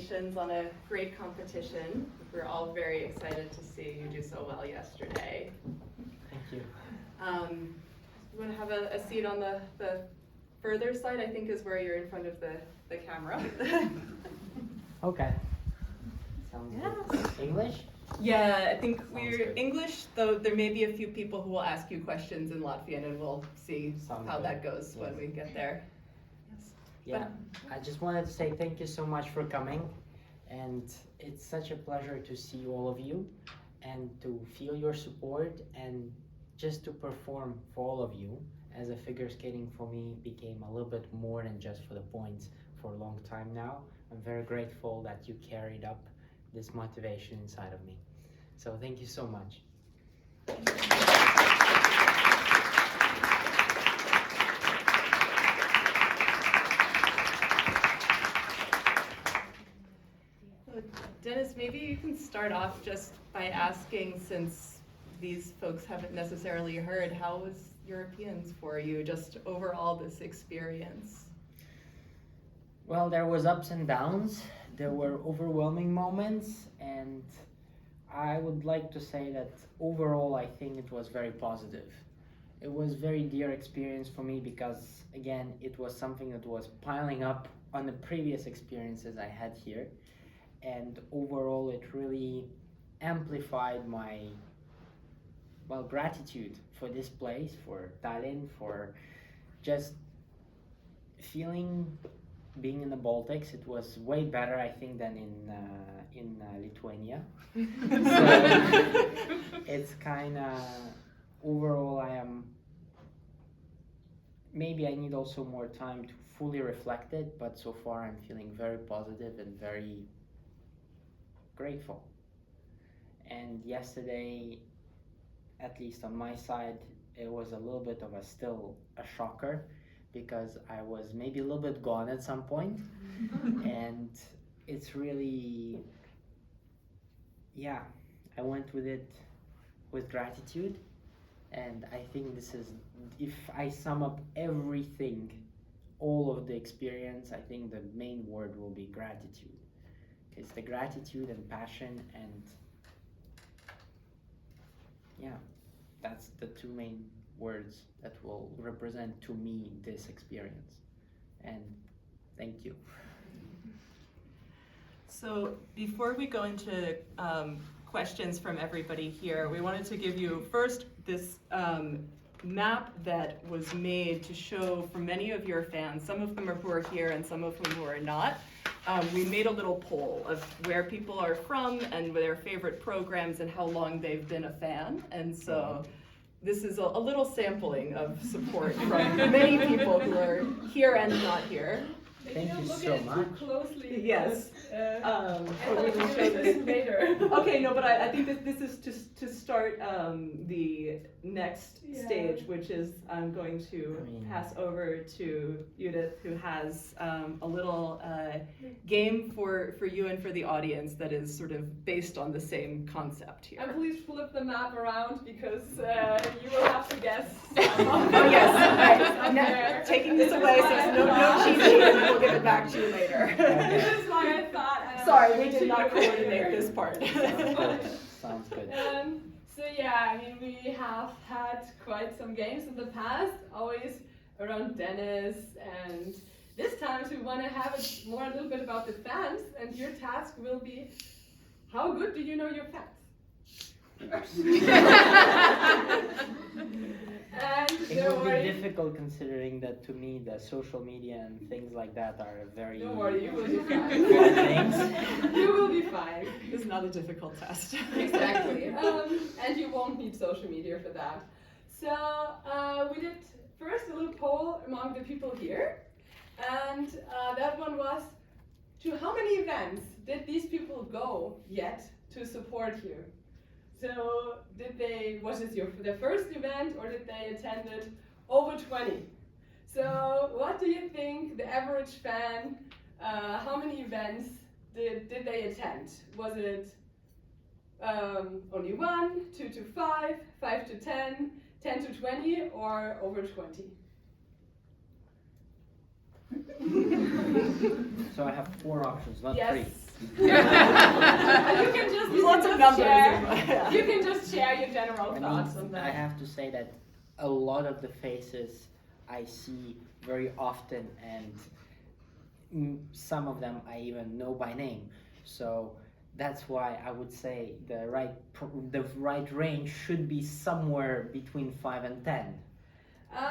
congratulations on a great competition. We're all very excited to see you do so well yesterday. Thank you. You want to have a seat on the further side, I think is where you're in front of the camera. Okay. Sounds good. English? Yeah, I think Sounds good. English, though there may be a few people who will ask you questions in Latvian, and we'll see Sounds how good. that goes when Yes. we get there. Yes. Yeah, I just wanted to say thank you so much for coming, and it's such a pleasure to see all of you and to feel your support and just to perform for all of you, as a figure skating for me became a little bit more than just for the points for a long time now. I'm very grateful that you carried up this motivation inside of me. So thank you so much. Deniss, maybe you can start off just by asking, since these folks haven't necessarily heard, how was Europeans for you, just overall this experience? Well, there was ups and downs. There were overwhelming moments, and I would like to say that overall I think it was very positive. It was very dear experience for me because, again, it was something that was piling up on the previous experiences I had here, and overall it really amplified my, well, gratitude for this place, for Tallinn, for just feeling being in the Baltics. It was way better, I think, than in Lithuania. So it's kind of, overall I am, maybe I need also more time to fully reflect it, but so far I'm feeling very positive and very grateful. And yesterday, at least on my side, it was a little bit of still a shocker, because I was maybe a little bit gone at some point. And it's really, yeah, I went with it with gratitude. And I think this is, if I sum up everything, all of the experience, I think the main word will be gratitude. It's the gratitude and passion, and yeah, that's the two main words that will represent to me this experience. And thank you. So before we go into questions from everybody here, we wanted to give you first this map that was made to show for many of your fans, some of them who are here and some of whom who are not. We made a little poll of where people are from and their favorite programs and how long they've been a fan. And so this is a little sampling of support from many people who are here and not here. Thank you look so at it much. too closely. Yes. But we will show this later. Okay, no, but I think that this is to start the next stage, which is I'm going to pass over to Judith, who has a little game for you and for the audience that is sort of based on the same concept here. And please flip the map around, because you will have to guess. Oh yes, right. Now, taking this away, so there's no cheating, and we'll give it back to you later. This is why I thought. Sorry, we did not coordinate this part. Sounds good. So yeah, I mean, we have had quite some games in the past, always around Deniss, and this time we want to have it more a little bit about the fans, and your task will be, how good do you know your fans? And It would be difficult, considering that to me the social media and things like that are very Don't worry, you will be fine. things. You will be fine. It's not a difficult test. Exactly. And you won't need social media for that. So we did first a little poll among the people here, and that one was, to how many events did these people go yet to support you? So was this their first event, or did they attended over 20? So what do you think the average fan, how many events did they attend? Was it only 1, 2 to 5, 5 to 10, 10 to 20, or over 20? So I have 4 options, not Yes. 3. You can just, Lots of numbers. share, you can just share your general I thoughts on mean, that. I have to say that a lot of the faces I see very often, and some of them I even know by name. So that's why I would say the right range should be somewhere between 5 and 10.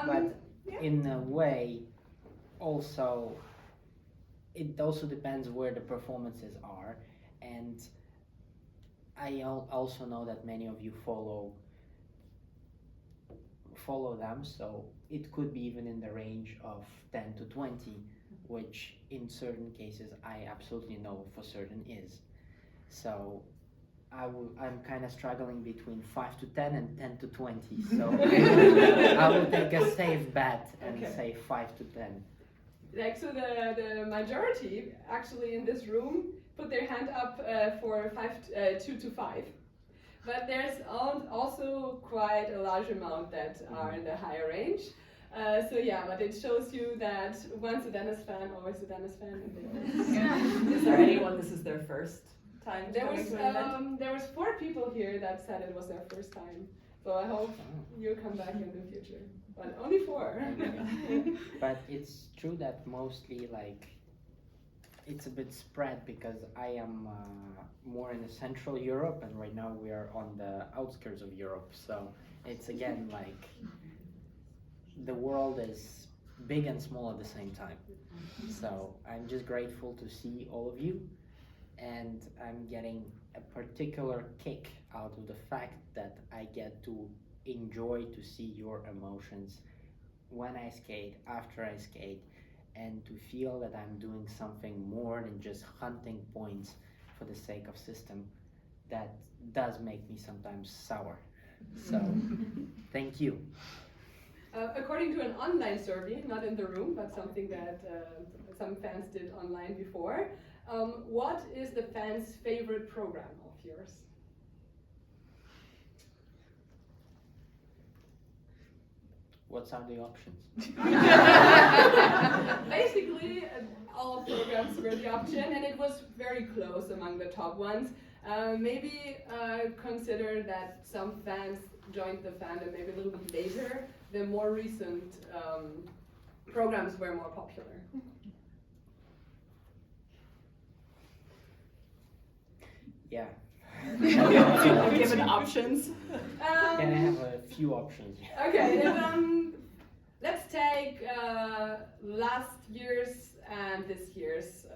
But Yeah. in a way, also, it also depends where the performances are, and I also know that many of you follow them, so it could be even in the range of 10 to 20, which in certain cases I absolutely know for certain is. So I'm kind of struggling between 5 to 10 and 10 to 20, so I will take a safe bet and Okay. say 5 to 10. Like, so the majority actually in this room put their hand up for 2 to 5. But there's also quite a large amount that are in the higher range. So yeah, but it shows you that once a Deniss fan, always a Deniss fan. Is there anyone this is their first time There coming was to an event? there was 4 people here that said it was their first time. So I hope you come back in the future. But only 4. But it's true that mostly it's a bit spread because I am more in the Central Europe, and right now we are on the outskirts of Europe. So it's again like the world is big and small at the same time. So I'm just grateful to see all of you, and I'm getting a particular kick out of the fact that I get to enjoy to see your emotions when I skate, after I skate, and to feel that I'm doing something more than just hunting points for the sake of system. That does make me sometimes sour. So thank you. According to an online survey, not in the room, but something that some fans did online before, what is the fans' favorite program of yours? What are the options? Basically, all programs were the option, and it was very close among the top ones. Maybe consider that some fans joined the fandom maybe a little bit later. The more recent programs were more popular. Yeah. Given options. Can I have a few options? Okay, let's take last year's and this year's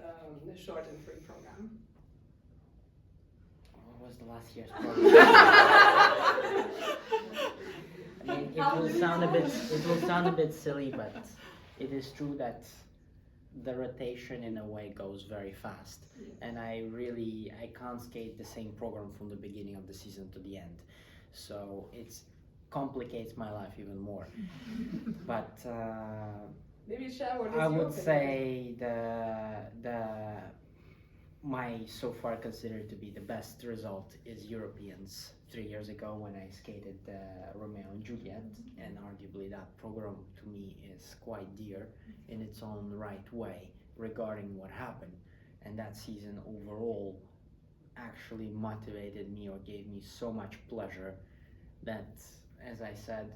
short and free program. What was the last year's program? I mean, it will sound a bit silly, but it is true that the rotation in a way goes very fast, and I can't skate the same program from the beginning of the season to the end, so it complicates my life even more. But maybe share what is I your would opinion? say my so far considered to be the best result is Europeans 3 years ago when I skated Romeo and Juliet, and arguably that program to me is quite dear in its own right way regarding what happened, and that season overall actually motivated me or gave me so much pleasure that, as I said,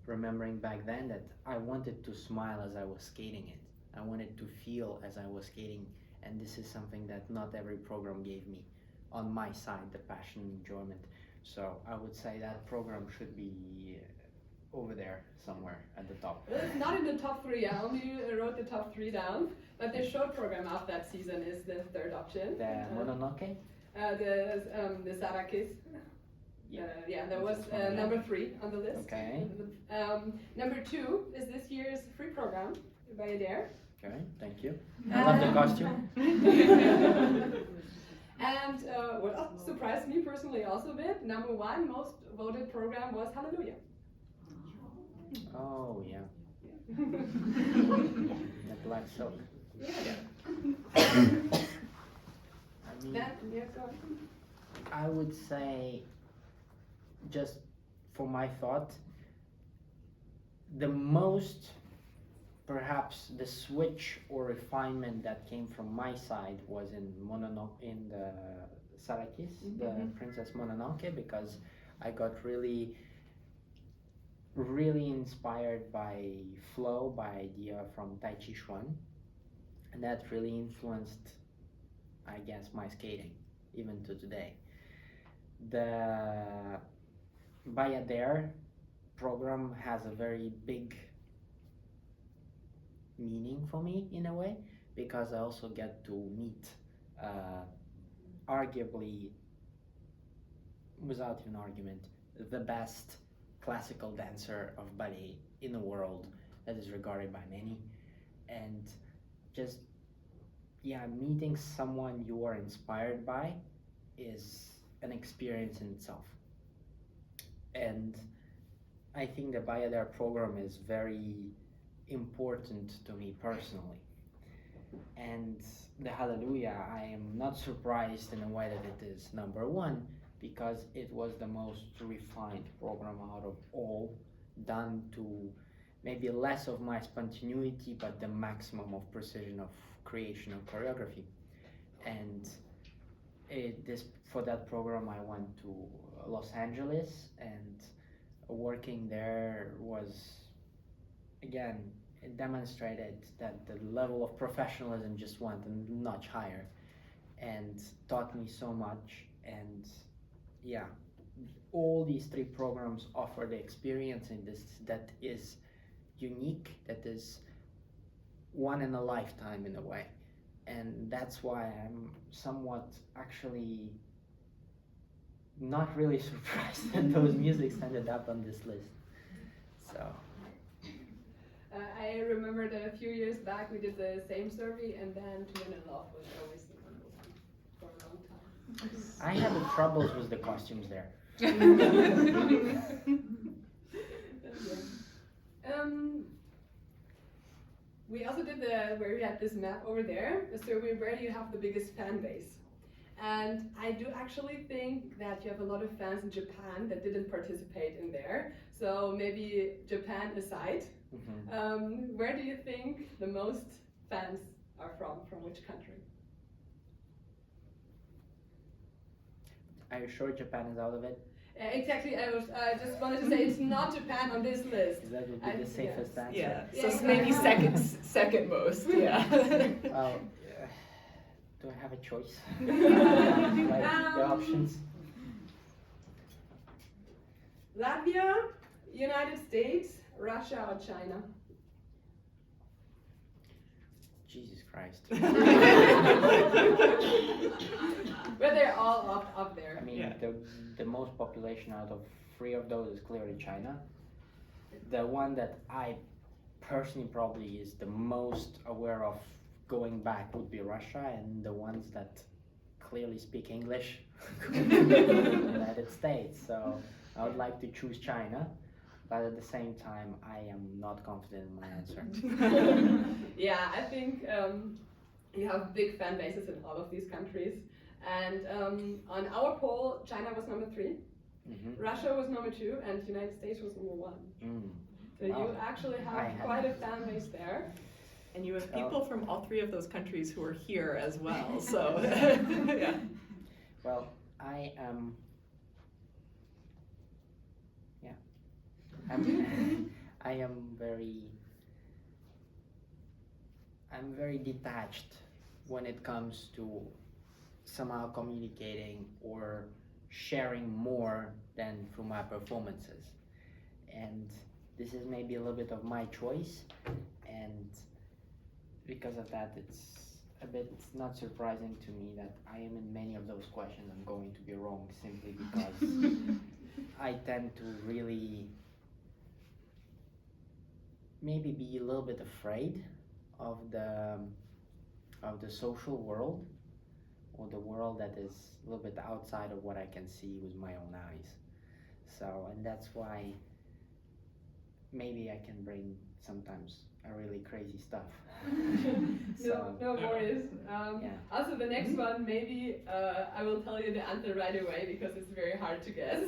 remembering back then, that I wanted to smile as I was skating it. I wanted to feel as I was skating, and this is something that not every program gave me on my side, the passion and enjoyment. So I would say that program should be over there somewhere at the top. It's not in the top 3. I only wrote the top 3 down, but the short program of that season is the third option. The Mononoke? The Sarakis. Yeah, that was number 3 on the list. Okay. Number 2 is this year's free program by Adair. Okay, thank you. I love the costume. And what else surprised me personally also a bit, number 1 most voted program was Hallelujah. Oh yeah, the black silk. Yeah. I mean, Go on. I would say, just for my thought, the most perhaps the switch or refinement that came from my side was in the Sarakis, the Princess Mononoke, because I got really inspired by flow, by idea from Tai Chi Chuan, and that really influenced, I guess, my skating even to today. The Bayadere program has a very big meaning for me in a way, because I also get to meet arguably, without an argument, the best classical dancer of ballet in the world that is regarded by many. And just, yeah, meeting someone you are inspired by is an experience in itself. And I think the Bayadere program is very important to me personally. And the Hallelujah, I am not surprised in a way that it is number one, because it was the most refined program out of all, done to maybe less of my spontaneity, but the maximum of precision of creation of choreography. And for that program, I went to Los Angeles, and working there was, again, it demonstrated that the level of professionalism just went a notch higher, and taught me so much. And yeah, all these three programs offer the experience in this that is unique, that is one in a lifetime in a way. And that's why I'm somewhat actually not really surprised that those musics ended up on this list. So I remember that a few years back we did the same survey, and then To Win in Love was always the number one for a long time. I had the troubles with the costumes there. We also did where we had this map over there, the survey where you have the biggest fan base. And I do actually think that you have a lot of fans in Japan that didn't participate in there. So maybe Japan aside, where do you think the most fans are from? From which country? Are you sure Japan is out of it? Exactly, I just wanted to say it's not Japan on this list. That would be the safest answer. Yeah, Yeah, so maybe second most, yeah. Do I have a choice? Like the options? Latvia, United States, Russia, or China? Jesus Christ. But they're all up there. I mean, Yeah. the most population out of three of those is clearly China. The one that I personally probably is the most aware of going back would be Russia, and the ones that clearly speak English the United States. So I would like to choose China, but at the same time I am not confident in my answer. Yeah, I think you have big fan bases in all of these countries. And on our poll, China was number 3, Russia was number 2, and United States was number 1. So Wow. you actually have quite a fan base there. And you have people from all three of those countries who are here as well, so, yeah. Well, I am, I am very detached when it comes to somehow communicating or sharing more than through my performances. And this is maybe a little bit of my choice, and because of that, it's a bit not surprising to me that I am in many of those questions I'm going to be wrong, simply because I tend to really maybe be a little bit afraid of the social world, or the world that is a little bit outside of what I can see with my own eyes. So, and that's why maybe I can bring sometimes a really crazy stuff. No worries. Yeah. Also, the next one, maybe I will tell you the answer right away because it's very hard to guess.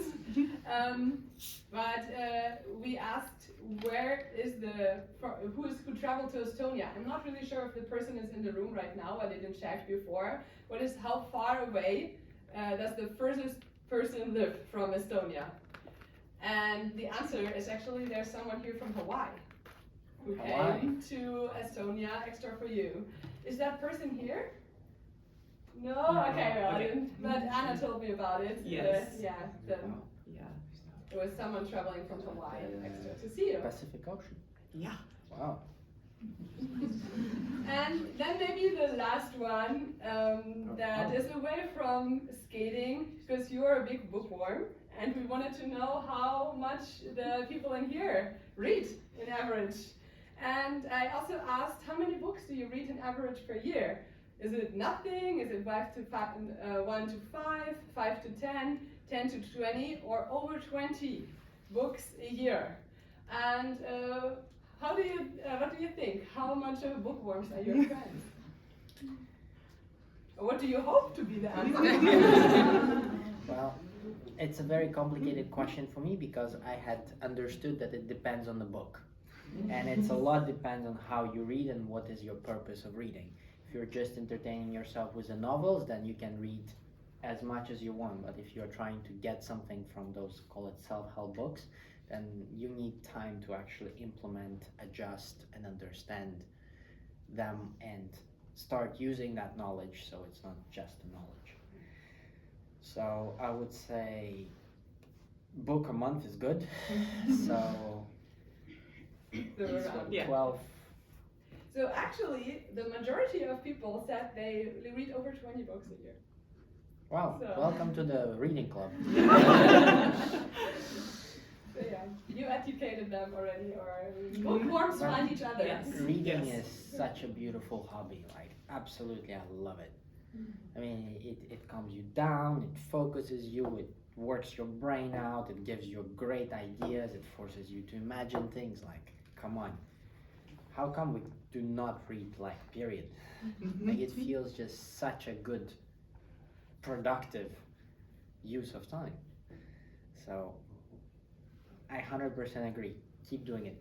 But we asked who traveled to Estonia. I'm not really sure if the person is in the room right now. I didn't check before. How far away does the furthest person live from Estonia? And the answer is actually there's someone here from Hawaii who came to Estonia extra for you. Is that person here? No? Okay, well, Okay. but Anna told me about it. Yes. Then Yeah. it was someone traveling from Hawaii extra to see you. Pacific Ocean. Yeah. Wow. And then maybe the last one that is away from skating, because you're a big bookworm, and we wanted to know how much the people in here read in average. And I also asked, how many books do you read in average per year? Is it nothing? Is it 1 to 5, 5 to 10, 10 to 20, or over 20 books a year? And what do you think? How much of bookworms are your friends? Or what do you hope to be the answer? Well, it's a very complicated question for me because I had understood that it depends on the book. And it's a lot depends on how you read and what is your purpose of reading. If you're just entertaining yourself with the novels, then you can read as much as you want. But if you're trying to get something from those, call it self-help books, then you need time to actually implement, adjust, and understand them and start using that knowledge so it's not just a knowledge. So I would say book a month is good. So it's what, Yeah. 12. So actually, the majority of people said they read over 20 books a year. Wow, So- welcome to the reading club. So yeah, you educated them already, or bookworms find each other. Yes. Reading Yes. is such a beautiful hobby, like absolutely I love it. I mean, it calms you down, it focuses you, it works your brain out, it gives you great ideas, it forces you to imagine things. Like, come on, how come we do not read, like, period? Like, it feels just such a good, productive use of time. So I 100% agree. Keep doing it.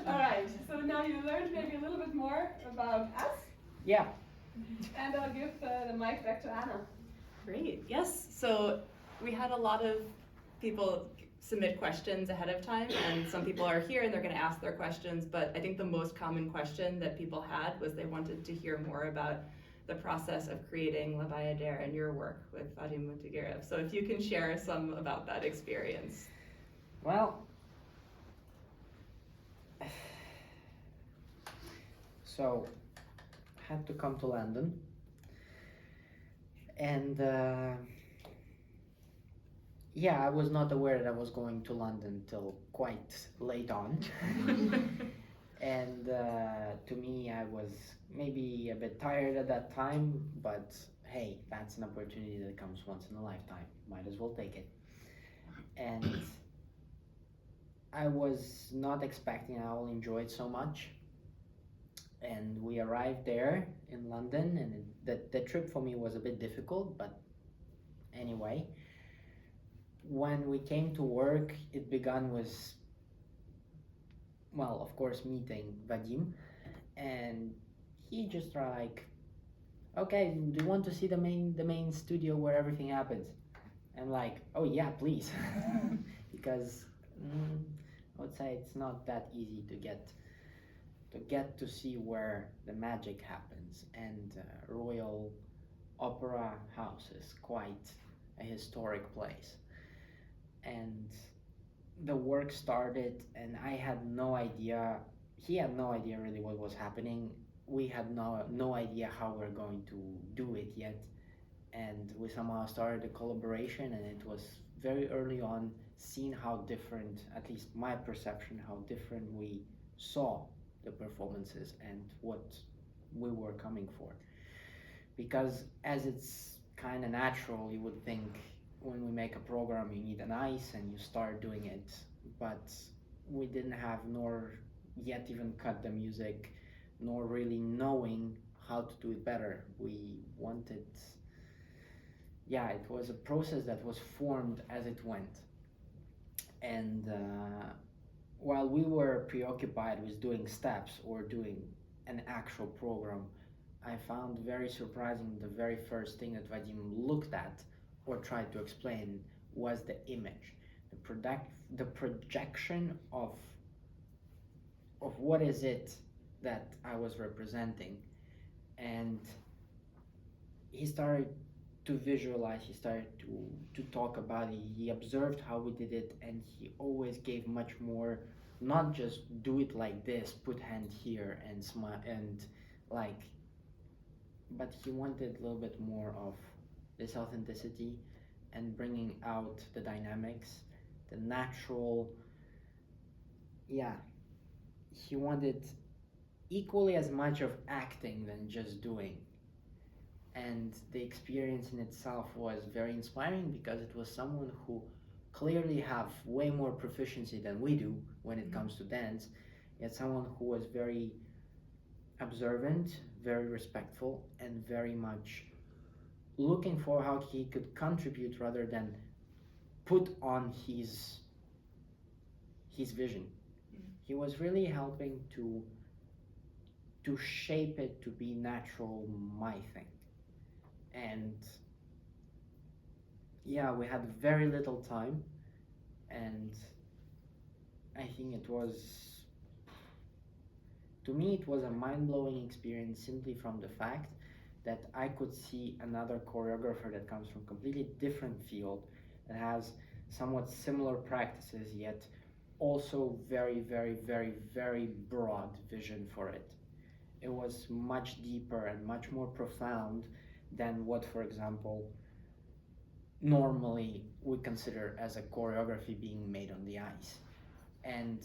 All right, so now you learned maybe a little bit more about us, Yeah. and I'll give the mic back to Anna. Great. Yes. So we had a lot of people submit questions ahead of time, and some people are here and they're going to ask their questions. But I think the most common question that people had was they wanted to hear more about the process of creating La Bayadere and your work with Vadim Mutigirev. So if you can share some about that experience. Well, so had to come to London, and yeah, I was not aware that I was going to London till quite late on. And to me, I was maybe a bit tired at that time, but hey, that's an opportunity that comes once in a lifetime. Might as well take it. And I was not expecting I will enjoy it so much. And we arrived there in London, and the trip for me was a bit difficult, but anyway. When we came to work, it began with, well, of course, meeting Vadim, and he just like, okay, do you want to see the main studio where everything happens? I'm like, oh yeah, please, because I would say it's not that easy to get to see where the magic happens, and Royal Opera House is quite a historic place. And the work started, and I had no idea, he had no idea really what was happening. We had no idea how we're going to do it yet. And we somehow started a collaboration, and it was very early on seen how different, at least my perception, how different we saw the performances and what we were coming for. Because as it's kind of natural, you would think when we make a program you need an ice and you start doing it, but we didn't have nor yet even cut the music, nor really knowing how to do it better. We wanted, yeah, it was a process that was formed as it went. And while we were preoccupied with doing steps or doing an actual program, I found very surprising the very first thing that Vadim looked at or tried to explain was the image, the projection of what is it that I was representing. And he started to visualize, he started to talk about it, he observed how we did it, and he always gave much more, not just do it like this, put hand here and smile and like, but he wanted a little bit more of this authenticity and bringing out the dynamics, the natural, yeah, he wanted equally as much of acting than just doing. And the experience in itself was very inspiring because it was someone who clearly have way more proficiency than we do when it comes to dance, yet someone who was very observant, very respectful, and very much looking for how he could contribute rather than put on his vision. He was really helping to shape it to be natural, my thing. And yeah, we had very little time, and I think it was, to me, it was a mind-blowing experience simply from the fact that I could see another choreographer that comes from a completely different field, that has somewhat similar practices, yet also very, very, very, very broad vision for it. It was much deeper and much more profound than what, for example, normally we consider as a choreography being made on the ice. And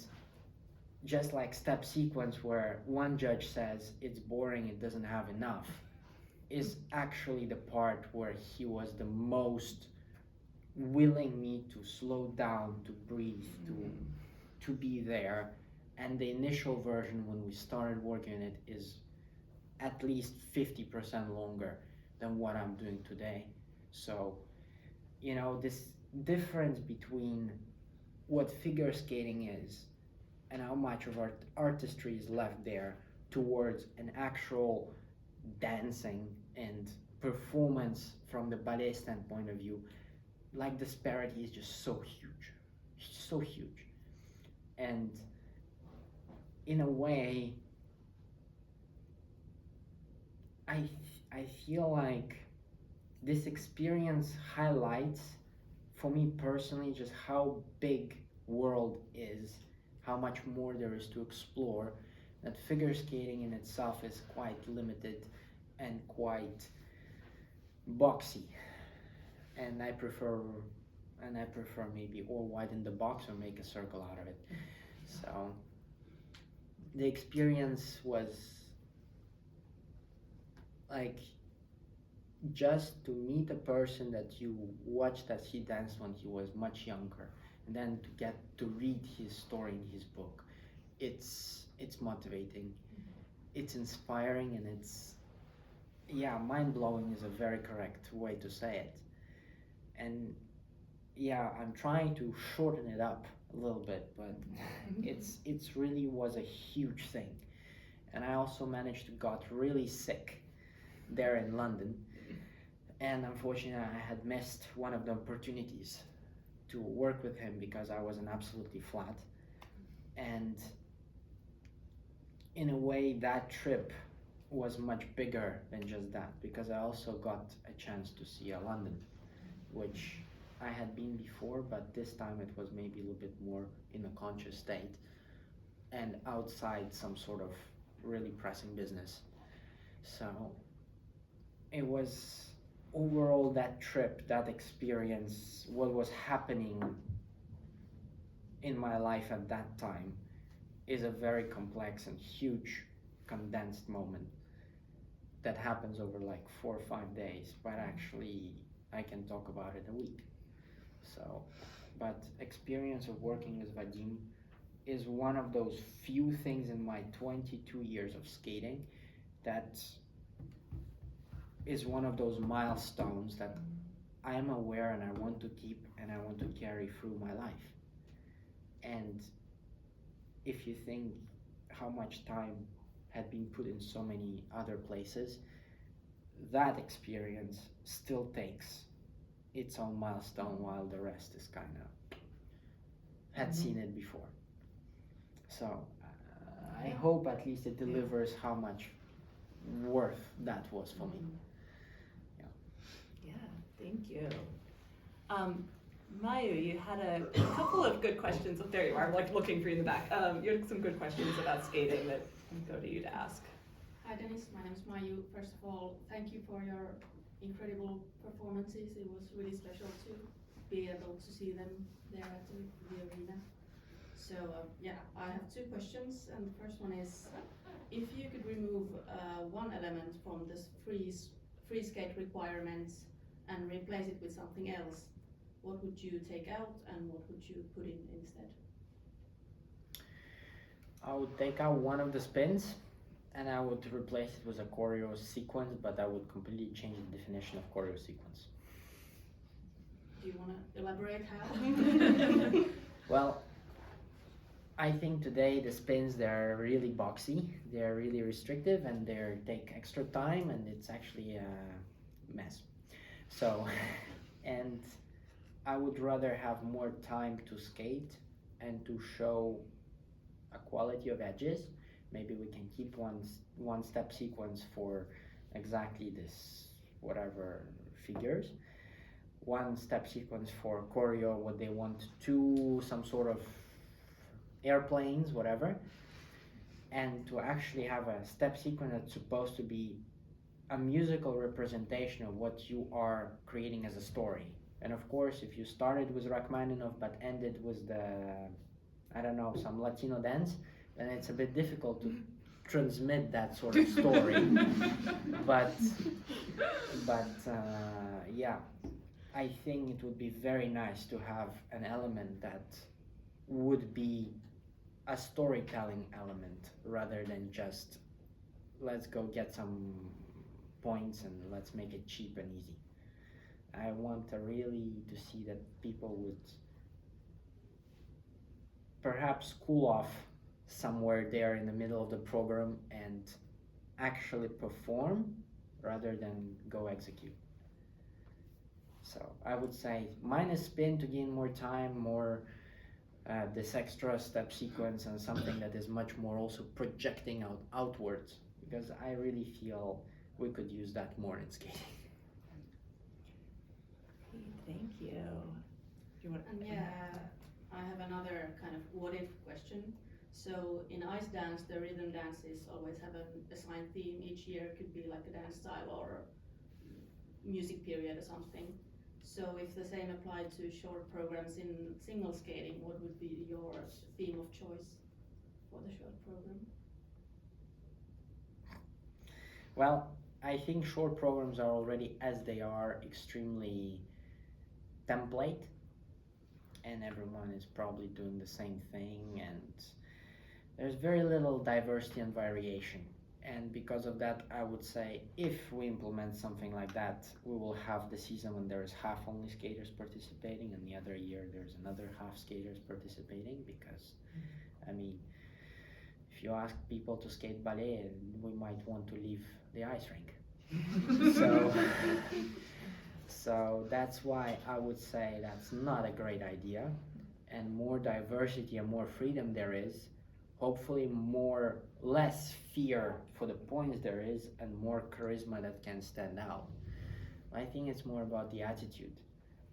just like step sequence where one judge says it's boring, it doesn't have enough, is actually the part where he was the most willing me to slow down, to breathe, to be there. And the initial version when we started working on it is at least 50% longer than what I'm doing today. So, you know, this difference between what figure skating is and how much of artistry is left there towards an actual dancing and performance from the ballet standpoint of view, like disparity is just so huge, so huge. And in a way, I feel like this experience highlights for me personally just how big world is, how much more there is to explore, that figure skating in itself is quite limited and quite boxy. And I prefer maybe or widen the box or make a circle out of it. So the experience was like just to meet a person that you watched as he danced when he was much younger, and then to get to read his story in his book. It's motivating, it's inspiring, and it's, yeah, mind-blowing is a very correct way to say it. And yeah, I'm trying to shorten it up a little bit, but it's really was a huge thing. And I also managed to got really sick there in London, and unfortunately I had missed one of the opportunities to work with him because I wasn't absolutely flat. And in a way that trip was much bigger than just that, because I also got a chance to see London, which I had been before, but this time it was maybe a little bit more in a conscious state and outside some sort of really pressing business. So it was overall that trip, that experience, what was happening in my life at that time is a very complex and huge condensed moment that happens over like 4 or 5 days, but actually I can talk about it a week. So, but experience of working with Vadim is one of those few things in my 22 years of skating that is one of those milestones that I am aware and I want to keep and I want to carry through my life. And if you think how much time had been put in so many other places, that experience still takes its own milestone while the rest is kind of had seen it before. So I hope at least it delivers how much worth that was for me. Yeah, thank you. Mayu, you had a couple of good questions. Oh, there you are, like looking for you in the back. You had some good questions about skating that go to you to ask. Hi Deniss, my name is Mayu. First of all, thank you for your incredible performances. It was really special to be able to see them there at the arena. So yeah, I have two questions, and the first one is, if you could remove one element from this free skate requirements and replace it with something else, what would you take out and what would you put in instead? I would take out one of the spins and I would replace it with a choreo sequence, but I would completely change the definition of choreo sequence. Do you want to elaborate how? Well, I think today the spins, they're really boxy, they're really restrictive, and they take extra time, and it's actually a mess. So, and I would rather have more time to skate and to show a quality of edges. Maybe we can keep one step sequence for exactly this whatever figures, one step sequence for choreo, what they want to, some sort of airplanes, whatever, and to actually have a step sequence that's supposed to be a musical representation of what you are creating as a story. And of course, if you started with Rachmaninoff but ended with the, I don't know, some Latino dance, then it's a bit difficult to transmit that sort of story. but yeah, I think it would be very nice to have an element that would be a storytelling element rather than just let's go get some points and let's make it cheap and easy. I want really to see that people would perhaps cool off somewhere there in the middle of the program and actually perform rather than go execute. So I would say minus spin to gain more time, more this extra step sequence, and something that is much more also projecting outwards, because I really feel we could use that more in skating. Thank you. Do you want? And yeah, I have another kind of what if question. So in ice dance, the rhythm dances always have an assigned theme each year. It could be like a dance style or music period or something. So if the same applied to short programs in single skating, what would be your theme of choice for the short program? Well, I think short programs are already, as they are, extremely template, and everyone is probably doing the same thing, and there's very little diversity and variation. And because of that, I would say if we implement something like that, we will have the season when there is half only skaters participating, and the other year there's another half skaters participating, because I mean, if you ask people to skate ballet, we might want to leave the ice rink. So that's why I would say that's not a great idea, and more diversity and more freedom there is, hopefully less fear for the points there is, and more charisma that can stand out. I think it's more about the attitude.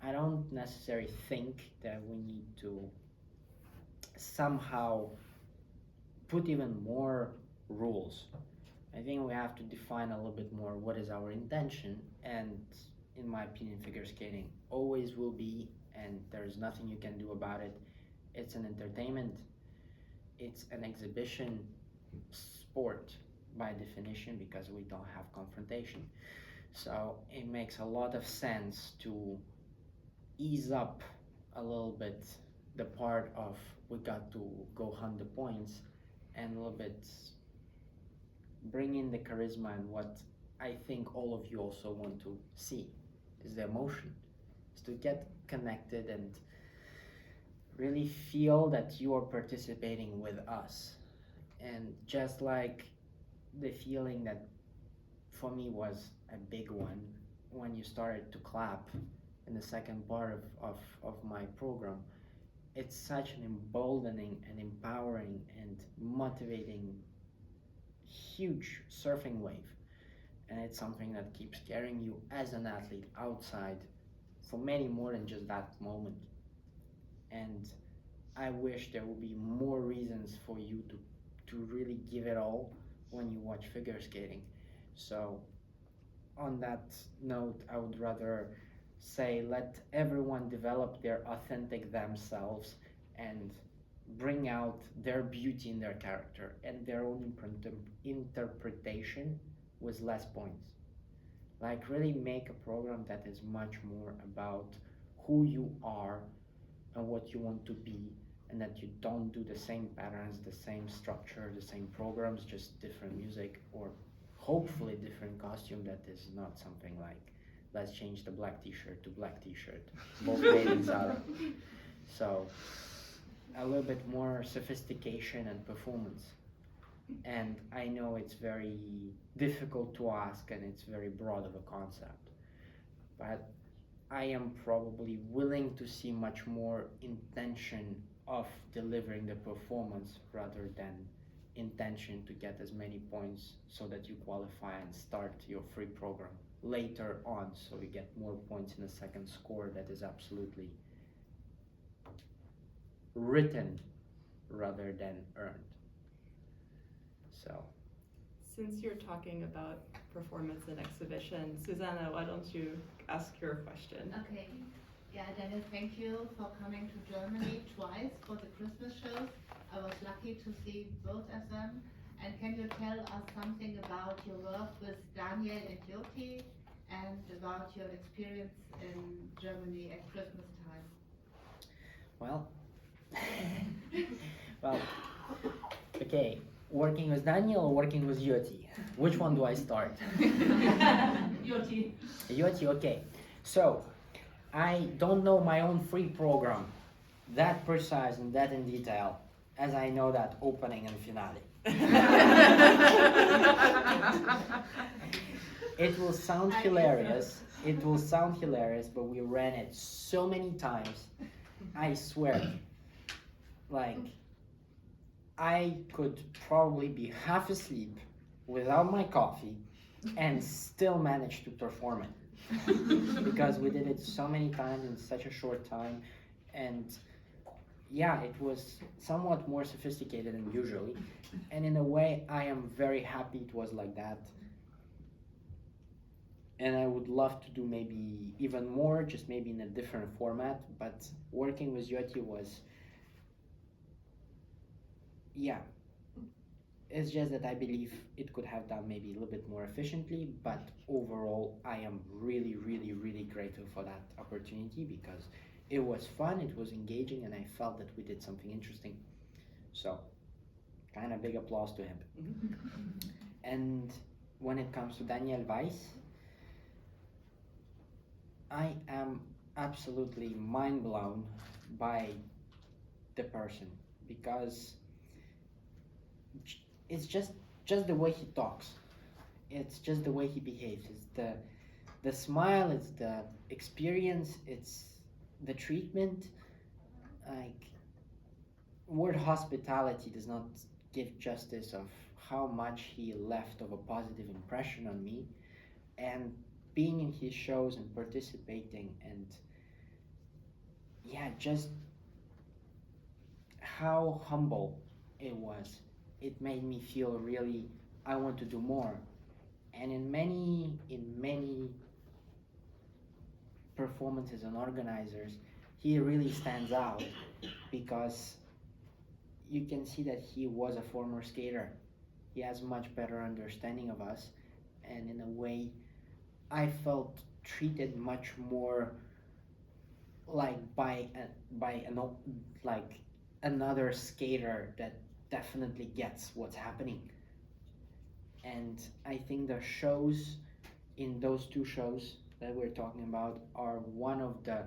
I don't necessarily think that we need to somehow put even more rules. I think we have to define a little bit more what is our intention, and in my opinion, figure skating always will be, and there's nothing you can do about it. It's an entertainment, it's an exhibition sport by definition, because we don't have confrontation. So it makes a lot of sense to ease up a little bit the part of we got to go hunt the points and a little bit bring in the charisma and what I think all of you also want to see is the emotion, is to get connected and really feel that you are participating with us. And just like the feeling that for me was a big one when you started to clap in the second part of my program, it's such an emboldening and empowering and motivating huge surfing wave, and it's something that keeps carrying you as an athlete outside for many more than just that moment. And I wish there would be more reasons for you to really give it all when you watch figure skating. So on that note, I would rather say let everyone develop their authentic themselves and bring out their beauty in their character and their own interpretation with less points. Like really make a program that is much more about who you are and what you want to be, and that you don't do the same patterns, the same structure, the same programs, just different music, or hopefully different costume. That is not something like let's change the black t-shirt to black t-shirt, both made in Zara. So a little bit more sophistication and performance. And I know it's very difficult to ask and it's very broad of a concept, but I am probably willing to see much more intention of delivering the performance rather than intention to get as many points so that you qualify and start your free program later on, so you get more points in a second score that is absolutely written rather than earned. So Since you're talking about performance and exhibition, Susanna, why don't you ask your question? Okay. Yeah, Dennis, thank you for coming to Germany twice for the Christmas shows. I was lucky to see both of them. And can you tell us something about your work with Daniel and Jyoti and about your experience in Germany at Christmas time? well well okay, working with Daniel or working with Jyoti? Which one do I start? Jyoti. Jyoti, okay. So I don't know my own free program that precise and that in detail as I know that opening and finale. It will sound hilarious. It will sound hilarious, but we ran it so many times. I swear, like, I could probably be half asleep without my coffee and still manage to perform it. Because we did it so many times in such a short time, and yeah, it was somewhat more sophisticated than usually, and in a way I am very happy it was like that, and I would love to do maybe even more, just maybe in a different format. But working with Jyoti was, yeah, it's just that I believe it could have done maybe a little bit more efficiently, but overall I am really, really, really grateful for that opportunity because it was fun, it was engaging, and I felt that we did something interesting. So, kind of big applause to him. And when it comes to Daniel Weiss, I am absolutely mind blown by the person because it's just the way he talks. It's just the way he behaves. It's the smile, it's the experience, it's the treatment. Like, word hospitality does not give justice of how much he left of a positive impression on me, and being in his shows and participating, and yeah, just how humble it was. It made me feel really I want to do more. And in many performances and organizers, he really stands out because you can see that he was a former skater. He has much better understanding of us, and in a way I felt treated much more like like another skater that definitely gets what's happening. And I think the shows in those two shows that we're talking about are one of the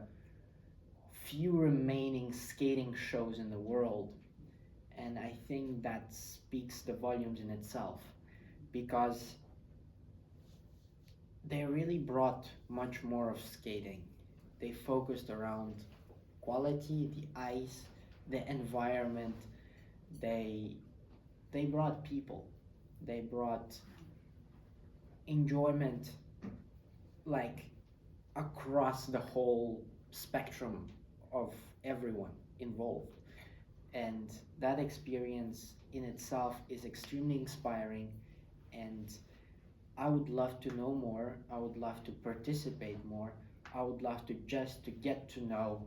few remaining skating shows in the world. And I think that speaks the volumes in itself, because they really brought much more of skating. They focused around quality, the ice, the environment. They brought people. They brought enjoyment, like across the whole spectrum of everyone involved. And that experience in itself is extremely inspiring, and I would love to know more. I would love to participate more. I would love to just to get to know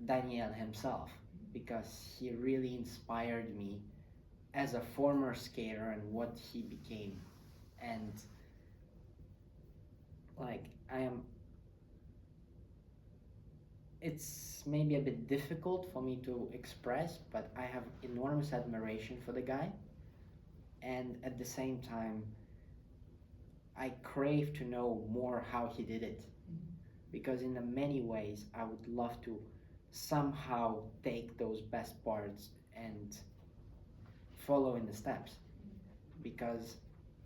Daniel himself, because he really inspired me as a former skater and what he became. And like it's maybe a bit difficult for me to express, but I have enormous admiration for the guy, and at the same time I crave to know more how he did it, because in the many ways I would love to somehow take those best parts and follow in the steps, because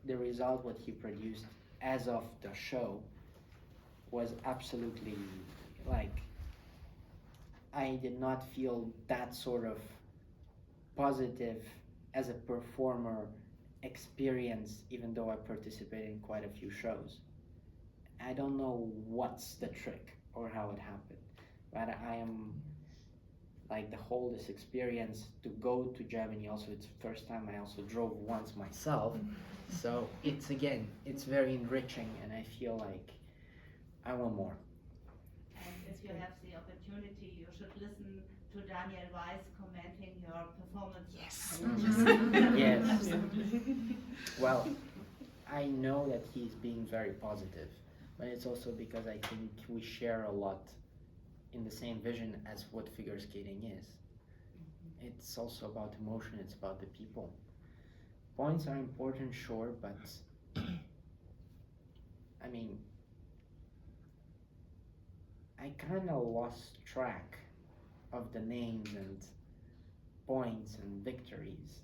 the result what he produced as of the show was absolutely like, I did not feel that sort of positive as a performer experience, even though I participated in quite a few shows. I don't know what's the trick or how it happened, but I am like the whole this experience to go to Germany. Also, it's the first time I also drove once myself, so it's very enriching, and I feel like I want more. And if you have the opportunity, you should listen to Daniel Weiss commenting your performance. Yes. Well, I know that he's being very positive, but it's also because I think we share a lot in the same vision as what figure skating is. It's also about emotion, it's about the people. Points are important, sure, but I mean, I kind of lost track of the names and points and victories.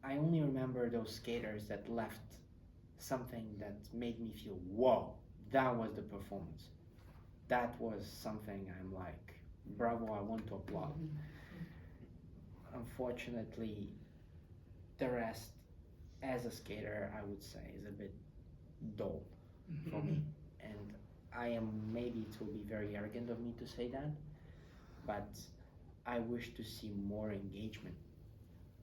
I only remember those skaters that left something that made me feel, whoa, that was the performance. That was something I'm like, bravo, I want to applaud. Unfortunately, the rest, as a skater, I would say, is a bit dull for me. And maybe it will be very arrogant of me to say that, but I wish to see more engagement.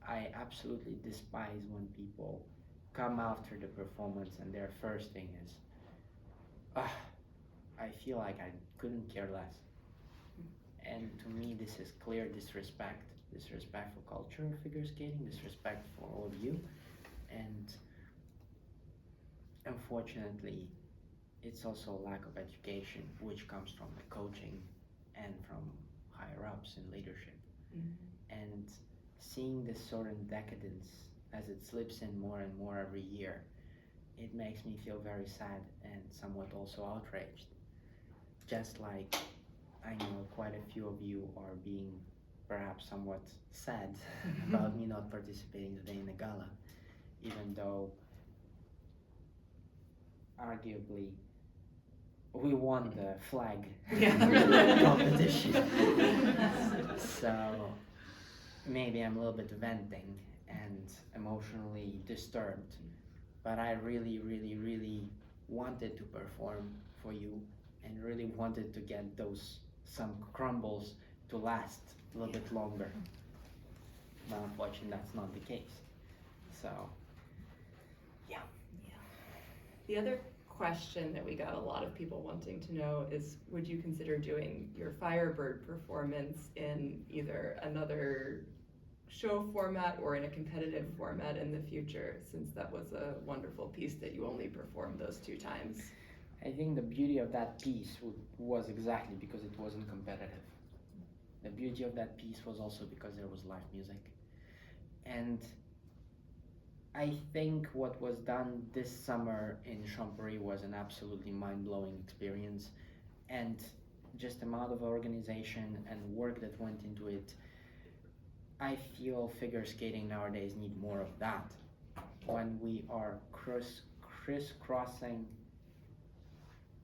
I absolutely despise when people come after the performance and their first thing is, I feel like I couldn't care less. And to me, this is clear disrespect for culture of figure skating, disrespect for all of you. And unfortunately, it's also a lack of education, which comes from the coaching and from higher ups in leadership. And seeing this sort of decadence as it slips in more and more every year, it makes me feel very sad and somewhat also outraged. Just like I know quite a few of you are being perhaps somewhat sad about me not participating today in the gala, even though arguably we won the flag competition. So maybe I'm a little bit venting and emotionally disturbed, but I really, really, really wanted to perform for you and really wanted to get some crumbles to last a little bit longer. But unfortunately, that's not the case. So, yeah. The other question that we got a lot of people wanting to know is, would you consider doing your Firebird performance in either another show format or in a competitive format in the future, since that was a wonderful piece that you only performed those 2 times? I think the beauty of that piece was exactly because it wasn't competitive. The beauty of that piece was also because there was live music. And I think what was done this summer in Champery was an absolutely mind-blowing experience, and just amount of organization and work that went into it. I feel figure skating nowadays need more of that. When we are crisscrossing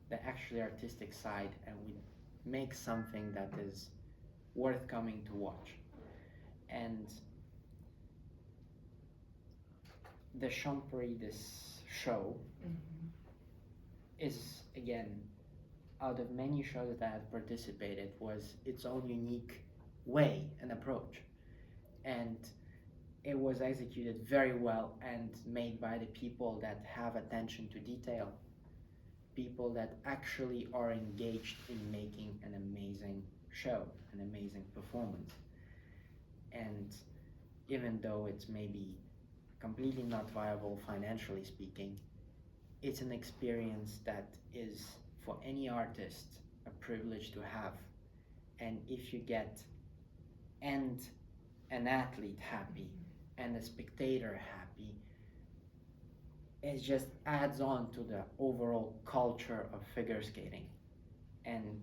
the actually artistic side and we make something that is worth coming to watch. And the Champery, this show, is again, out of many shows that I've participated, was its own unique way and approach. And it was executed very well and made by the people that have attention to detail, people that actually are engaged in making an amazing show, an amazing performance. And even though it's maybe completely not viable financially speaking, it's an experience that is for any artist a privilege to have. And if you get and an athlete happy and a spectator happy, it just adds on to the overall culture of figure skating. And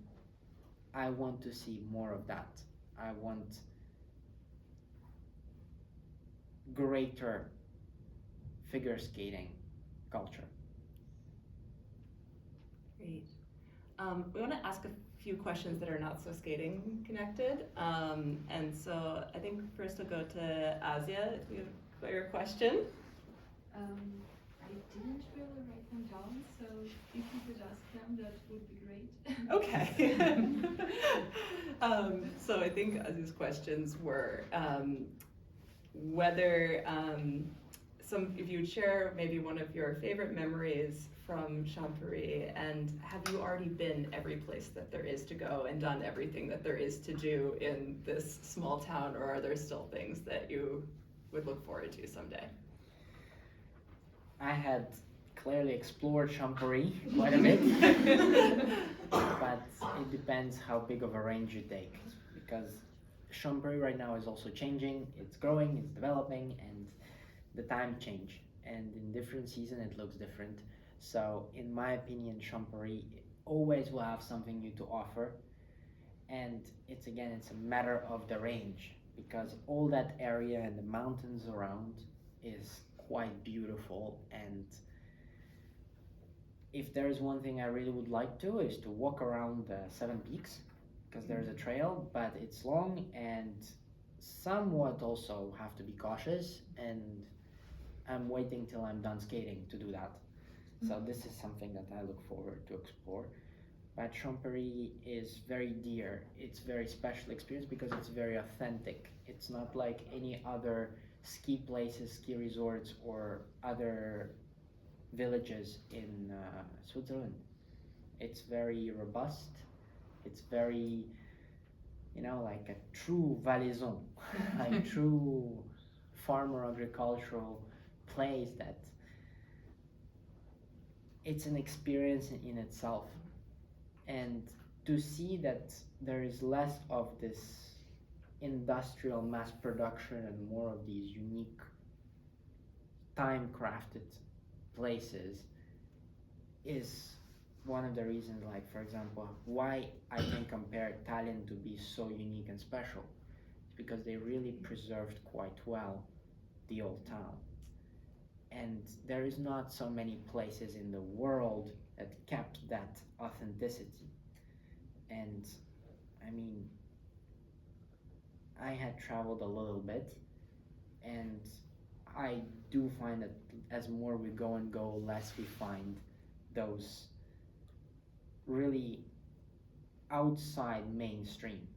I want to see more of that. I want greater figure skating culture. Great. We want to ask a few questions that are not so skating connected. And so I think first we'll go to Asia, if you have your question. I didn't really write them down, so if you could ask them, that would be great. Okay. So I think Azi's questions were whether if you would share maybe one of your favorite memories from Champery, and have you already been every place that there is to go and done everything that there is to do in this small town, or are there still things that you would look forward to someday? I had clearly explored Champery quite a bit, but it depends how big of a range you take, because Champery right now is also changing, it's growing, it's developing, and the time change, and in different season it looks different. So in my opinion, Champery always will have something new to offer, and it's a matter of the range, because all that area and the mountains around is quite beautiful. And if there is one thing I really would like to is to walk around the 7 peaks, because there's a trail, but it's long and somewhat also have to be cautious, and I'm waiting till I'm done skating to do that. So this is something that I look forward to explore. But Champery is very dear. It's very special experience because it's very authentic. It's not like any other ski places, ski resorts, or other villages in Switzerland. It's very robust. It's very, like a true Valaisan, like true farmer agricultural place that it's an experience in itself. And to see that there is less of this industrial mass production and more of these unique time-crafted places is one of the reasons, like for example, why I can compare Tallinn to be so unique and special. It's because they really preserved quite well the old town. And there is not so many places in the world that kept that authenticity. And I mean, I had traveled a little bit, and I do find that as more we go and go, less we find those really outside mainstream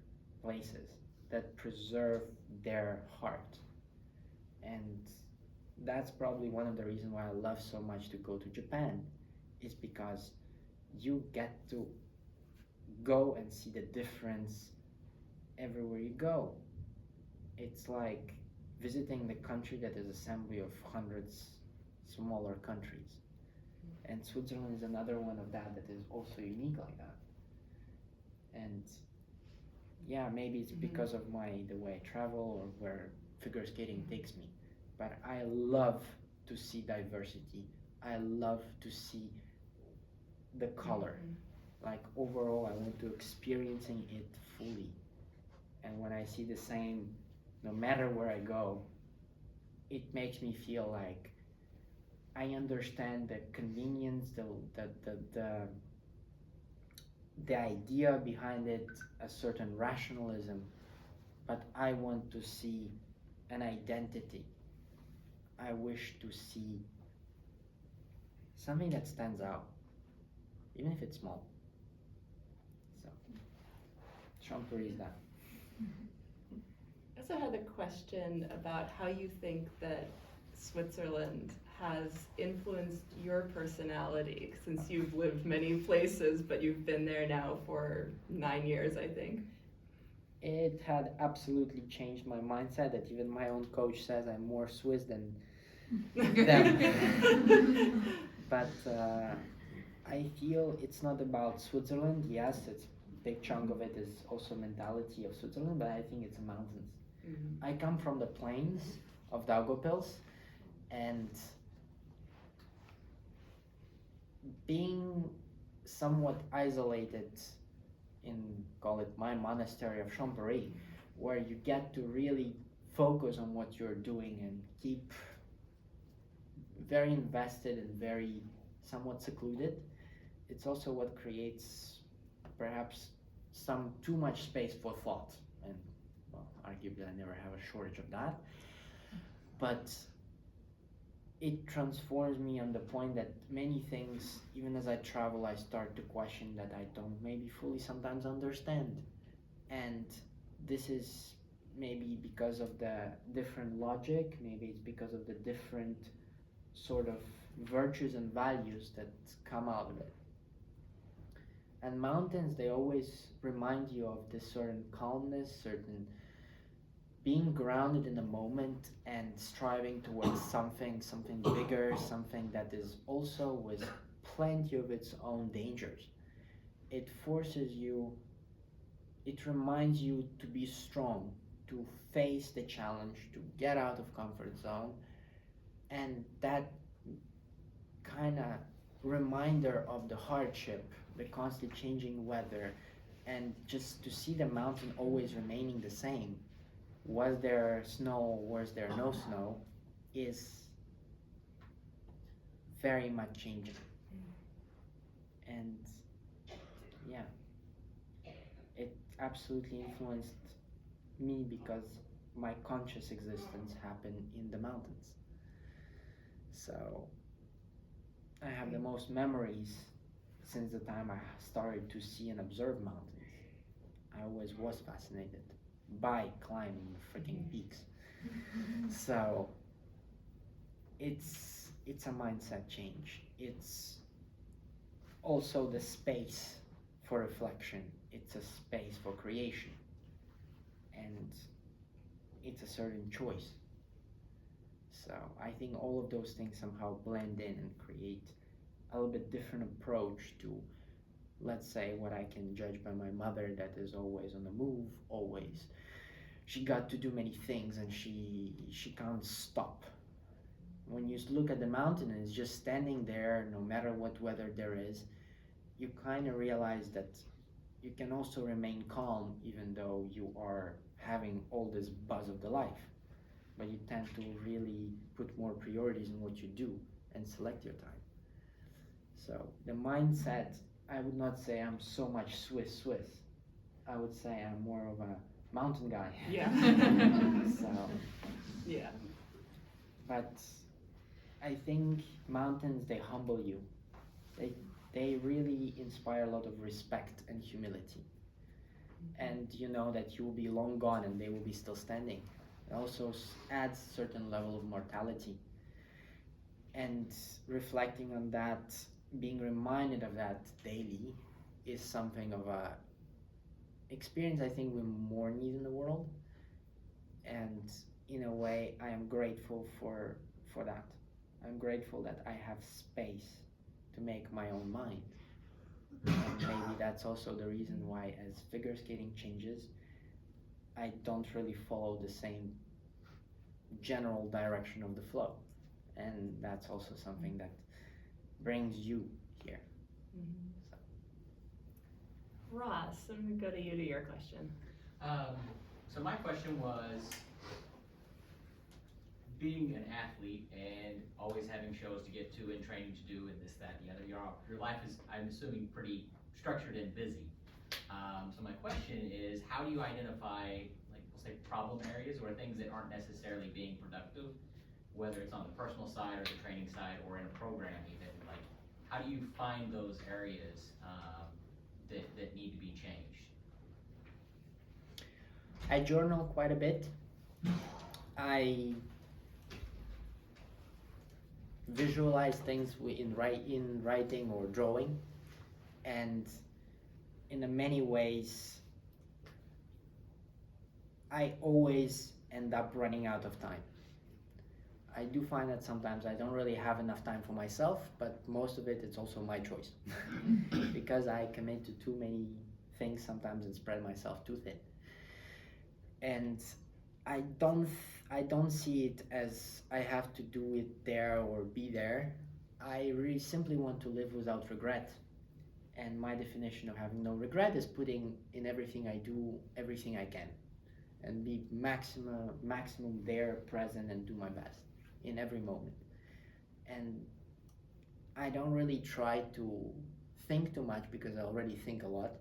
places that preserve their heart. And that's probably one of the reasons why I love so much to go to Japan, is because you get to go and see the difference everywhere you go. It's like visiting the country that is assembly of hundreds smaller countries. And Switzerland is another one of that is also unique like that. And yeah, maybe it's because of the way I travel or where figure skating takes me. But I love to see diversity. I love to see the color. Like overall, I want to experiencing it fully. And when I see the same, no matter where I go, it makes me feel like I understand the convenience, the idea behind it, a certain rationalism, but I want to see an identity. I wish to see something that stands out, even if it's small. So, Champuri is that. I also had a question about how you think that Switzerland has influenced your personality, since you've lived many places, but you've been there now for 9 years, I think. It had absolutely changed my mindset that even my own coach says I'm more Swiss than them. But I feel it's not about Switzerland. Yes, it's a big chunk of it is also mentality of Switzerland, but I think it's the mountains. I come from the plains of Daugavpils, and being somewhat isolated in, call it my monastery of Champéry, where you get to really focus on what you're doing and keep very invested and very somewhat secluded, it's also what creates perhaps some too much space for thought. And well, arguably I never have a shortage of that, but it transforms me on the point that many things, even as I travel, I start to question that I don't maybe fully sometimes understand. And this is maybe because of the different logic, maybe it's because of the different sort of virtues and values that come out of it. And mountains, they always remind you of this certain calmness, certain being grounded in the moment and striving towards something bigger, something that is also with plenty of its own dangers. It forces you, it reminds you to be strong, to face the challenge, to get out of comfort zone, and that kind of reminder of the hardship, the constantly changing weather, and just to see the mountain always remaining the same. Was there snow, was there no snow, is very much changing. And yeah, it absolutely influenced me because my conscious existence happened in the mountains. So I have the most memories since the time I started to see and observe mountains. I always was fascinated by climbing freaking peaks. So it's a mindset change. It's also the space for reflection. It's a space for creation. And it's a certain choice. So I think all of those things somehow blend in and create a little bit different approach to, let's say, what I can judge by my mother, that is always on the move, always. She got to do many things and she can't stop. When you look at the mountain and it's just standing there, no matter what weather there is, you kind of realize that you can also remain calm even though you are having all this buzz of the life. But you tend to really put more priorities in what you do and select your time. So the mindset, I would not say I'm so much Swiss. I would say I'm more of a mountain guy. Yeah. So yeah. But I think mountains, they humble you. They really inspire a lot of respect and humility. And you know that you will be long gone and they will be still standing. It also adds a certain level of mortality. And reflecting on that, being reminded of that daily, is something of a experience I think we more need in the world. And in a way, I am grateful for that. I'm grateful that I have space to make my own mind. And maybe that's also the reason why, as figure skating changes, I don't really follow the same general direction of the flow. And that's also something that brings you here. So. Ross, I'm gonna go to you to your question. So my question was, being an athlete and always having shows to get to and training to do and this, that, the other, your life is, I'm assuming, pretty structured and busy. So my question is, how do you identify, like, we'll say problem areas or things that aren't necessarily being productive, whether it's on the personal side or the training side or in a program even, like, how do you find those areas that need to be changed? I journal quite a bit. I visualize things in writing or drawing, and in many ways I always end up running out of time. I do find that sometimes I don't really have enough time for myself, but most of it's also my choice because I commit to too many things sometimes and spread myself too thin. And I don't see it as I have to do it there or be there. I really simply want to live without regret. And my definition of having no regret is putting in everything I do, everything I can, and be maximum there, present, and do my best in every moment. And I don't really try to think too much because I already think a lot.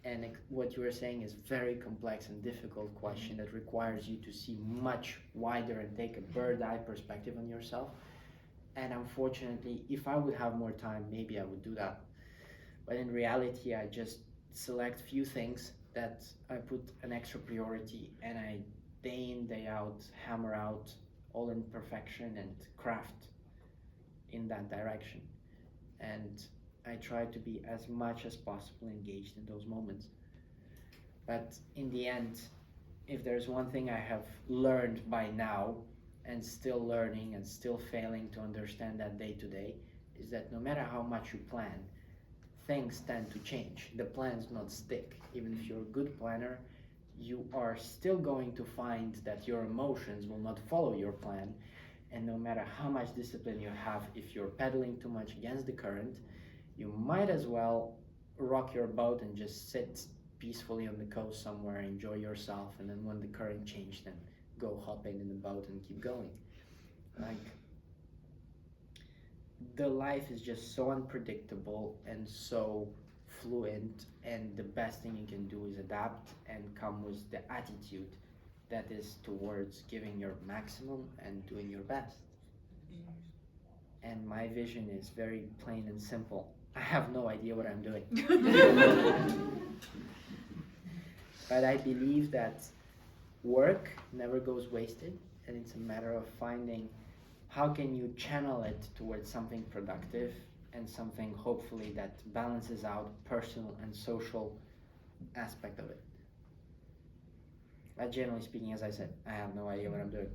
And what you were saying is very complex and difficult question that requires you to see much wider and take a bird's eye perspective on yourself. And unfortunately, if I would have more time, maybe I would do that. But in reality, I just select few things that I put an extra priority, and I day in, day out, hammer out all in perfection and craft in that direction. And I try to be as much as possible engaged in those moments. But in the end, if there's one thing I have learned by now, and still learning and still failing to understand that day to day, is that no matter how much you plan, things tend to change. The plans not stick. Even if you're a good planner, you are still going to find that your emotions will not follow your plan. And no matter how much discipline you have, if you're pedaling too much against the current, you might as well rock your boat and just sit peacefully on the coast somewhere, enjoy yourself, and then when the current changes, then go hop in the boat and keep going. Like, the life is just so unpredictable and so fluent, and the best thing you can do is adapt and come with the attitude that is towards giving your maximum and doing your best. And my vision is very plain and simple. I have no idea what I'm doing. But I believe that work never goes wasted, and it's a matter of finding how can you channel it towards something productive and something hopefully that balances out personal and social aspect of it. But generally speaking, as I said, I have no idea what I'm doing.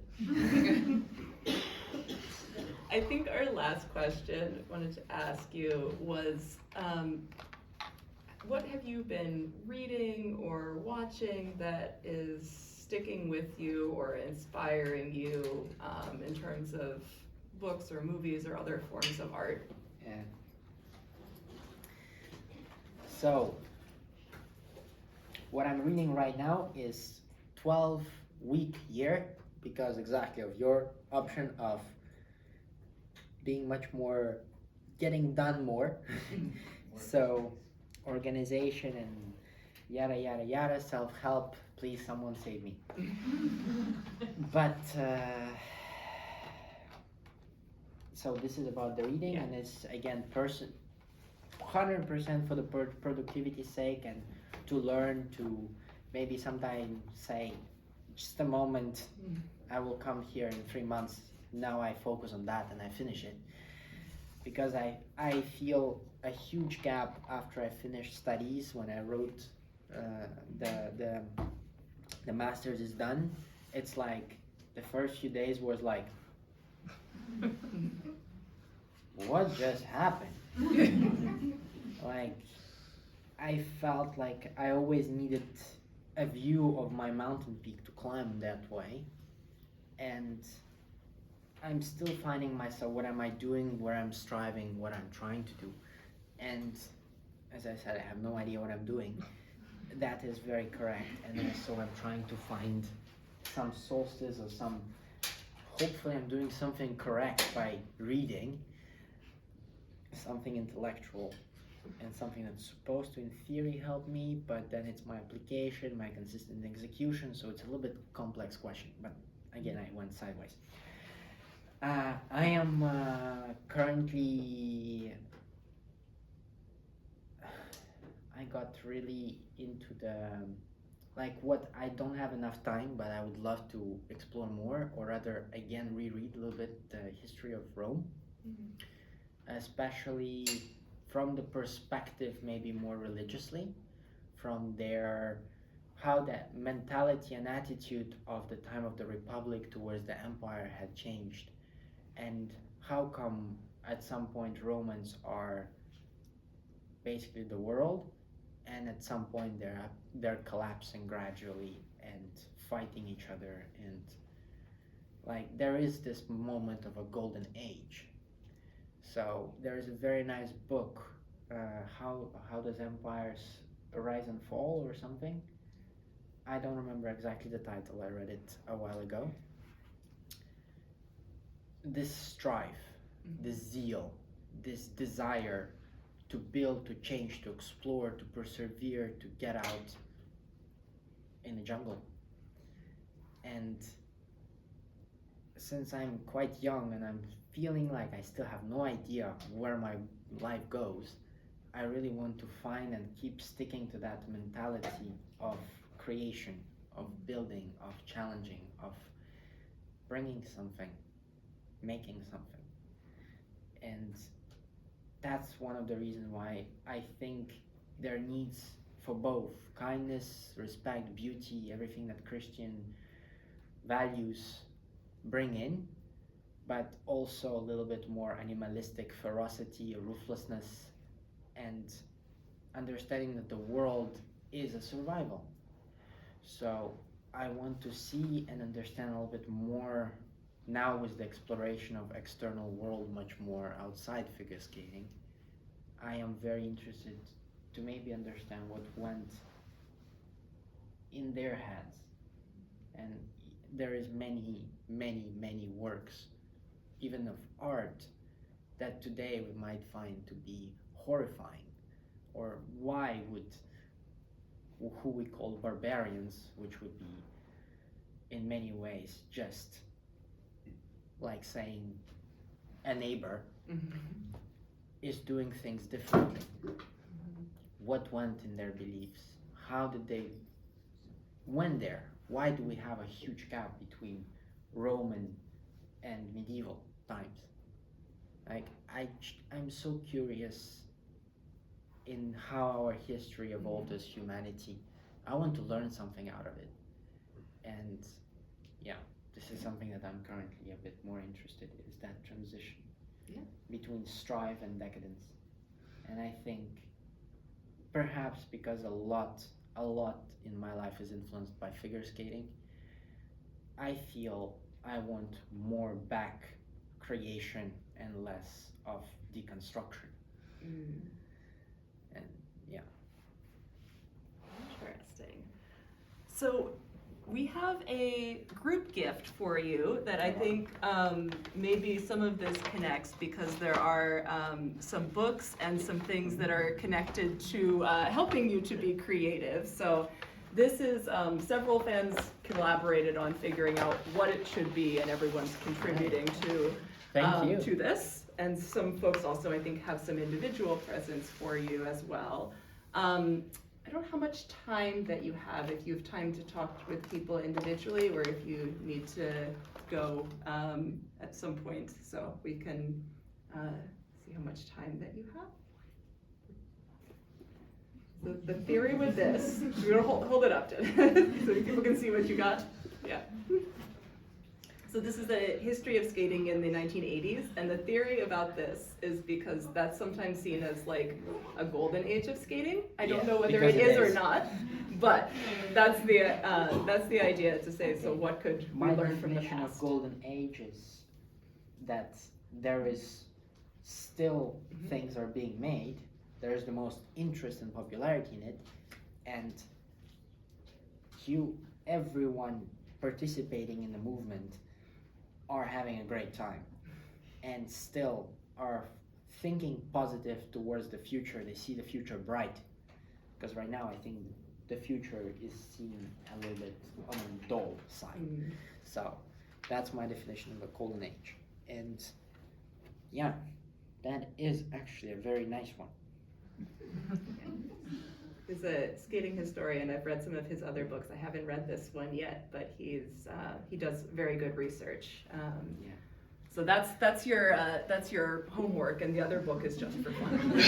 I think our last question I wanted to ask you was, what have you been reading or watching that is sticking with you or inspiring you in terms of books or movies or other forms of art? Yeah. So, what I'm reading right now is 12-week year, because exactly of your option of being much more, getting done more. So, organization and yada yada yada, self-help, please someone save me. But so this is about the reading, and it's again 100% for the productivity sake, and to learn to maybe sometime say, just a moment, I will come here in 3 months, now I focus on that and I finish it. Because I feel a huge gap after I finished studies. When I wrote the master's is done, it's like the first few days was like what just happened? Like, I felt like I always needed a view of my mountain peak to climb that way. And I'm still finding myself, what am I doing, where I'm striving, what I'm trying to do. And as I said, I have no idea what I'm doing. That is very correct. And then so I'm trying to find some solstice or some, hopefully I'm doing something correct by reading something intellectual and something that's supposed to in theory help me, but then it's my application, my consistent execution, so it's a little bit complex question, but again I went sideways. I am currently, I got really into the, like what I don't have enough time, but I would love to explore more, or rather again reread a little bit the history of Rome, especially from the perspective maybe more religiously, from their, how that mentality and attitude of the time of the Republic towards the empire had changed, and how come at some point Romans are basically the world, and at some point they're collapsing gradually and fighting each other, and like there is this moment of a golden age. So there is a very nice book, how does empires rise and fall or something. I don't remember exactly the title. I read it a while ago. This strife, this zeal, this desire to build, to change, to explore, to persevere, to get out in the jungle. And since I'm quite young and I'm feeling like I still have no idea where my life goes, I really want to find and keep sticking to that mentality of creation, of building, of challenging, of bringing something, making something. And that's one of the reasons why I think there needs for both kindness, respect, beauty, everything that Christian values bring in, but also a little bit more animalistic ferocity, ruthlessness, and understanding that the world is a survival. So I want to see and understand a little bit more now with the exploration of external world much more outside figure skating. I am very interested to maybe understand what went in their heads. And there is many works, even of art, that today we might find to be horrifying. Or why would who we call barbarians, which would be in many ways just like saying a neighbor is doing things differently. What went in their beliefs? How did they went there? Why do we have a huge gap between Roman and medieval times? Like I'm so curious in how our history evolved as humanity. I want to learn something out of it. And yeah, this is something that I'm currently a bit more interested in, is that transition between strife and decadence. And I think perhaps because a lot in my life is influenced by figure skating, I feel I want more back creation and less of deconstruction. And yeah. Interesting. So we have a group gift for you that I think maybe some of this connects, because there are some books and some things that are connected to helping you to be creative. So this is, several fans collaborated on figuring out what it should be, and everyone's contributing to to this. And some folks also, I think, have some individual presents for you as well. I don't know how much time that you have, if you have time to talk with people individually, or if you need to go at some point, so we can see how much time that you have. So the theory with this, we're gonna hold it up to so people can see what you got. Yeah. So this is a history of skating in the 1980s, and the theory about this is because that's sometimes seen as like a golden age of skating. I don't know whether because it it is or is. not, but that's the idea to say. So what could we My learn from the definition of past? golden age is that there is still things are being made. There is the most interest and popularity in it, and everyone participating in the movement are having a great time, and still are thinking positive towards the future. They see the future bright, because right now I think the future is seen a little bit on the dull side. So that's my definition of a golden age. And yeah, that is actually a very nice one. He's a skating historian. I've read some of his other books. I haven't read this one yet, but he does very good research. Yeah. So that's your homework, and the other book is just for fun. I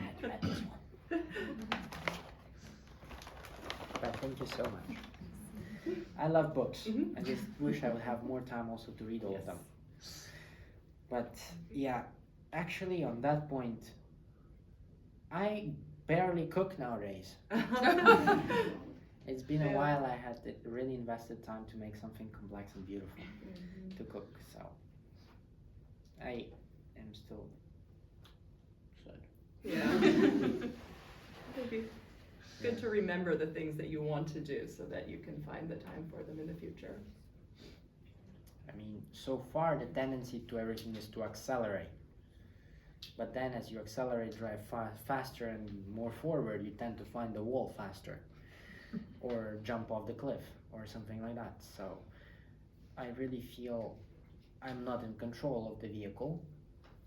had to read this one. But thank you so much. I love books. I just wish I would have more time also to read all of them. But yeah, actually on that point, I barely cook nowadays. It's been a while I had really invested time to make something complex and beautiful to cook, so I am still sad. Yeah. It'd be good to remember the things that you want to do so that you can find the time for them in the future. I mean, so far the tendency to everything is to accelerate. But then as you accelerate, drive faster and more forward, you tend to find the wall faster. Or jump off the cliff, or something like that. So I really feel I'm not in control of the vehicle,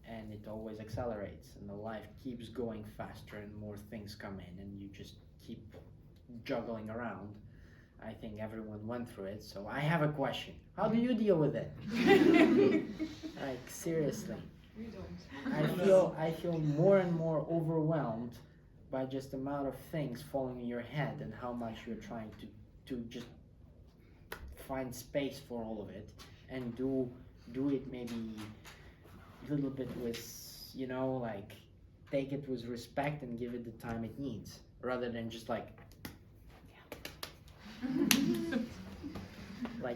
and it always accelerates, and the life keeps going faster and more things come in, and you just keep juggling around. I think everyone went through it, so I have a question. How do you deal with it? Like, seriously. We don't. I feel more and more overwhelmed by just the amount of things falling in your head and how much you're trying to just find space for all of it, and do it maybe a little bit with, like, take it with respect and give it the time it needs, rather than just like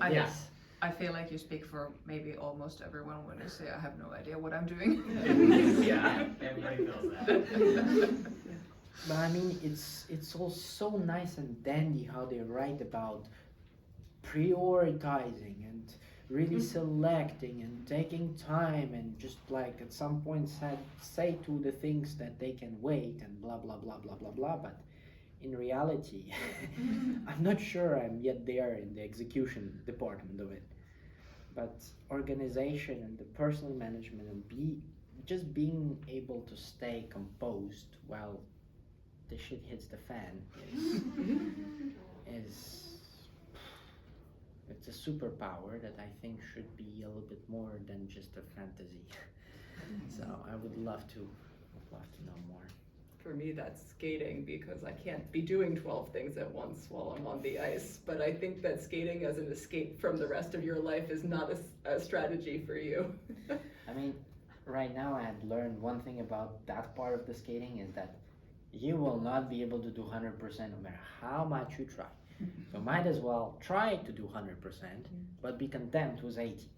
this. I feel like you speak for maybe almost everyone when you say I have no idea what I'm doing. Yeah. Everybody feels that. But I mean, it's all so nice and dandy how they write about prioritizing and really selecting and taking time, and just like at some point say to the things that they can wait and blah blah blah blah blah blah. But in reality, I'm not sure I'm yet there in the execution department of it. But organization and the personal management and being able to stay composed while the shit hits the fan it's a superpower that I think should be a little bit more than just a fantasy. So I would love to know more. For me, that's skating, because I can't be doing 12 things at once while I'm on the ice. But I think that skating as an escape from the rest of your life is not a strategy for you. I mean, right now I had learned one thing about that part of the skating is that you will not be able to do 100% no matter how much you try. So might as well try to do 100%, but be content with 80.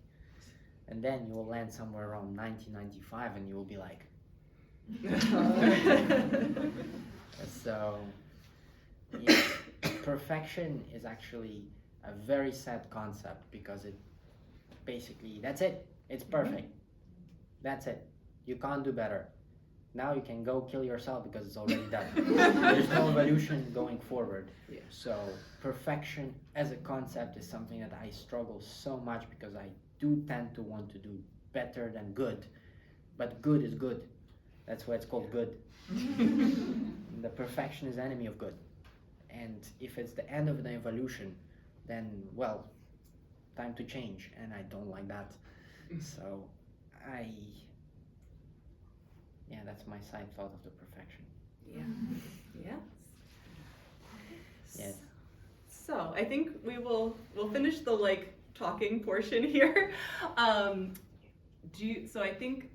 And then you will land somewhere around 90, 95, and you will be like, so, yeah, perfection is actually a very sad concept, because it basically, that's it. It's perfect. That's it. You can't do better. Now you can go kill yourself because it's already done. There's no evolution going forward. Yeah. So perfection as a concept is something that I struggle so much, because I do tend to want to do better than good. But good is good. That's why it's called good. The perfection is enemy of good. And if it's the end of the evolution, then, well, time to change. And I don't like that. So that's my side thought of the perfection. Yeah. Yes. Yes. So I think we'll finish the like talking portion here. So I think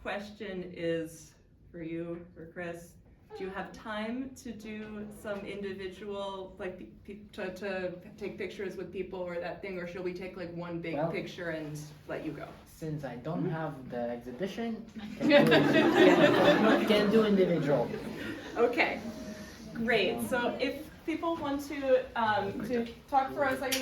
question is for you, for Chris. Do you have time to do some individual, like to take pictures with people or that thing, or should we take like one big Well, picture and let you go? Since I don't have the exhibition, can do individual. Okay, great. So if people want to talk for us,